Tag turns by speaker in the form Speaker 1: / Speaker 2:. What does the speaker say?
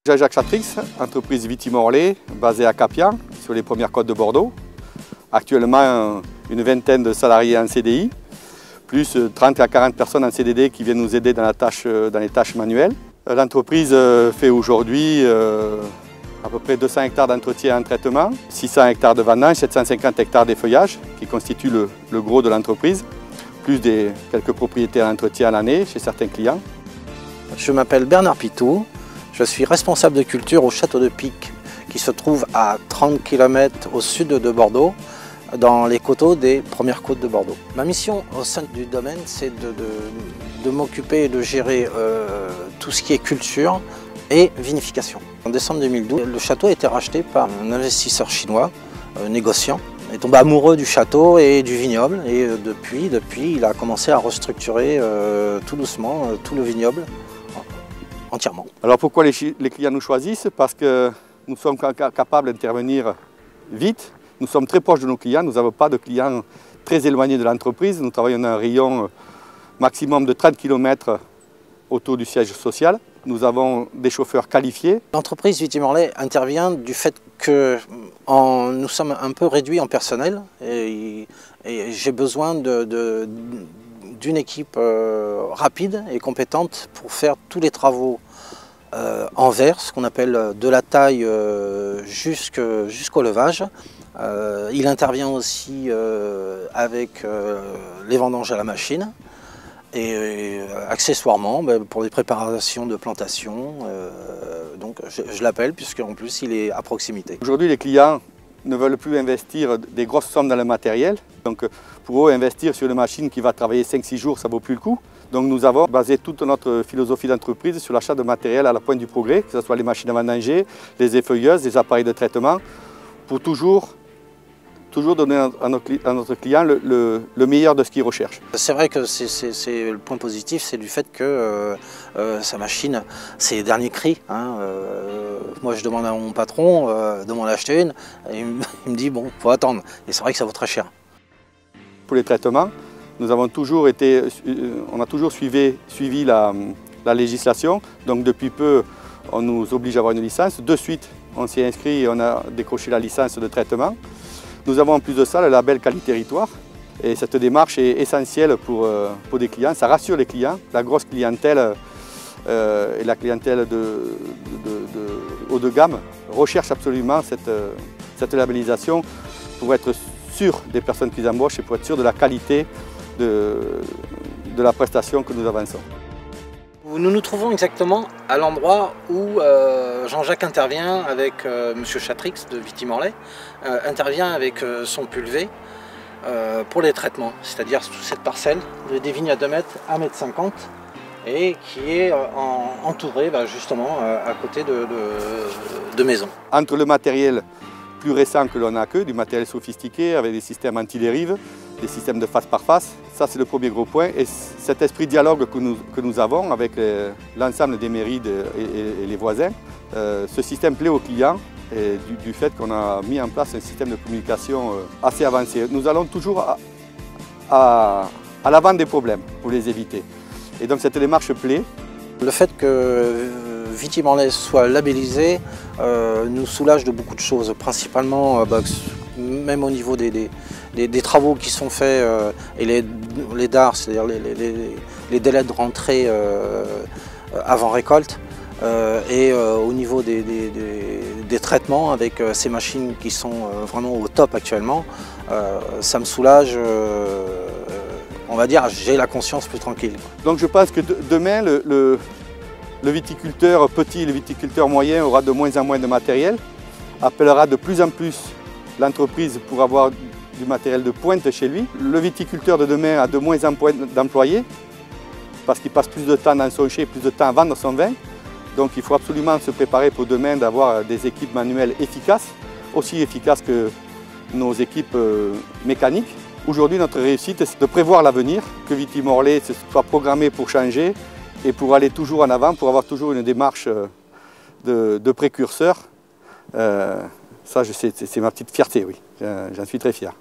Speaker 1: Jacques Chatrix, entreprise Vitimorlet, basée à Capian, sur les premières côtes de Bordeaux. Actuellement, une vingtaine de salariés en CDI, plus 30 à 40 personnes en CDD qui viennent nous aider dans les tâches manuelles. L'entreprise fait aujourd'hui à peu près 200 hectares d'entretien et en traitement, 600 hectares de vendange, 750 hectares d'effeuillage, qui constituent le gros de l'entreprise, plus quelques propriétés à l'entretien à l'année chez certains clients.
Speaker 2: Je m'appelle Bernard Pitou. Je suis responsable de culture au château de Pic, qui se trouve à 30 km au sud de Bordeaux, dans les coteaux des premières côtes de Bordeaux. Ma mission au sein du domaine, c'est de m'occuper et de gérer tout ce qui est culture et vinification. En décembre 2012, le château a été racheté par un investisseur chinois, négociant. Il est tombé amoureux du château et du vignoble, et depuis il a commencé à restructurer tout doucement tout le vignoble. Entièrement.
Speaker 1: Alors pourquoi les clients nous choisissent? Parce que nous sommes capables d'intervenir vite, nous sommes très proches de nos clients, nous n'avons pas de clients très éloignés de l'entreprise, nous travaillons dans un rayon maximum de 30 km autour du siège social. Nous avons des chauffeurs qualifiés.
Speaker 2: L'entreprise Vitimorlet intervient du fait que nous sommes un peu réduits en personnel et j'ai besoin d'une équipe rapide et compétente pour faire tous les travaux en verre, ce qu'on appelle de la taille jusqu'au levage. Il intervient aussi avec les vendanges à la machine et accessoirement pour les préparations de plantation. Donc je l'appelle puisqu'en plus il est à proximité.
Speaker 1: Aujourd'hui les clients ne veulent plus investir des grosses sommes dans le matériel. Donc pour eux, investir sur une machine qui va travailler 5-6 jours, ça ne vaut plus le coup. Donc nous avons basé toute notre philosophie d'entreprise sur l'achat de matériel à la pointe du progrès, que ce soit les machines à vendanger, les effeuilleuses, les appareils de traitement, pour toujours donner à notre client le meilleur de ce qu'il recherche.
Speaker 2: C'est vrai que le point positif, c'est du fait que sa machine, c'est les derniers cris. Hein. Moi, je demande à mon patron de m'en acheter une, et il me dit bon, faut attendre. Et c'est vrai que ça vaut très cher.
Speaker 1: Pour les traitements, on a toujours suivi la législation. Donc depuis peu, on nous oblige à avoir une licence. De suite, on s'y est inscrit et on a décroché la licence de traitement. Nous avons en plus de ça le label Quali-Territoire et cette démarche est essentielle pour des clients, ça rassure les clients. La grosse clientèle et la clientèle haut de gamme recherchent absolument cette labellisation pour être sûr des personnes qu'ils embauchent et pour être sûr de la qualité de la prestation que nous avançons.
Speaker 2: Nous nous trouvons exactement à l'endroit où Jean-Jacques intervient avec M. Chatrix de Vitimorlet, intervient avec son pulvé pour les traitements, c'est-à-dire toute cette parcelle des vignes à 2 mètres, 1,50 m et qui est entourée justement à côté de maisons.
Speaker 1: Entre le matériel plus récent que l'on a du matériel sophistiqué avec des systèmes anti-dérive, des systèmes de face par face. Ça, c'est le premier gros point. Et cet esprit de dialogue que nous avons avec l'ensemble des mairies et les voisins, ce système plaît aux clients et du fait qu'on a mis en place un système de communication assez avancé. Nous allons toujours à l'avant des problèmes pour les éviter. Et donc cette démarche plaît.
Speaker 2: Le fait que Vitimorlet soit labellisé nous soulage de beaucoup de choses, principalement même au niveau des travaux qui sont faits et les DAR, c'est-à-dire les délais de rentrée avant récolte, et au niveau des traitements avec ces machines qui sont vraiment au top actuellement, ça me soulage. On va dire, j'ai la conscience plus tranquille.
Speaker 1: Donc je pense que demain, le viticulteur petit et le viticulteur moyen aura de moins en moins de matériel, appellera de plus en plus l'entreprise pour avoir du matériel de pointe chez lui. Le viticulteur de demain a de moins en moins d'employés parce qu'il passe plus de temps dans son chai, plus de temps à vendre son vin. Donc il faut absolument se préparer pour demain d'avoir des équipes manuelles efficaces, aussi efficaces que nos équipes mécaniques. Aujourd'hui, notre réussite, c'est de prévoir l'avenir, que Vitimorlet soit programmé pour changer et pour aller toujours en avant, pour avoir toujours une démarche de précurseur. Ça, c'est ma petite fierté, oui. J'en suis très fier.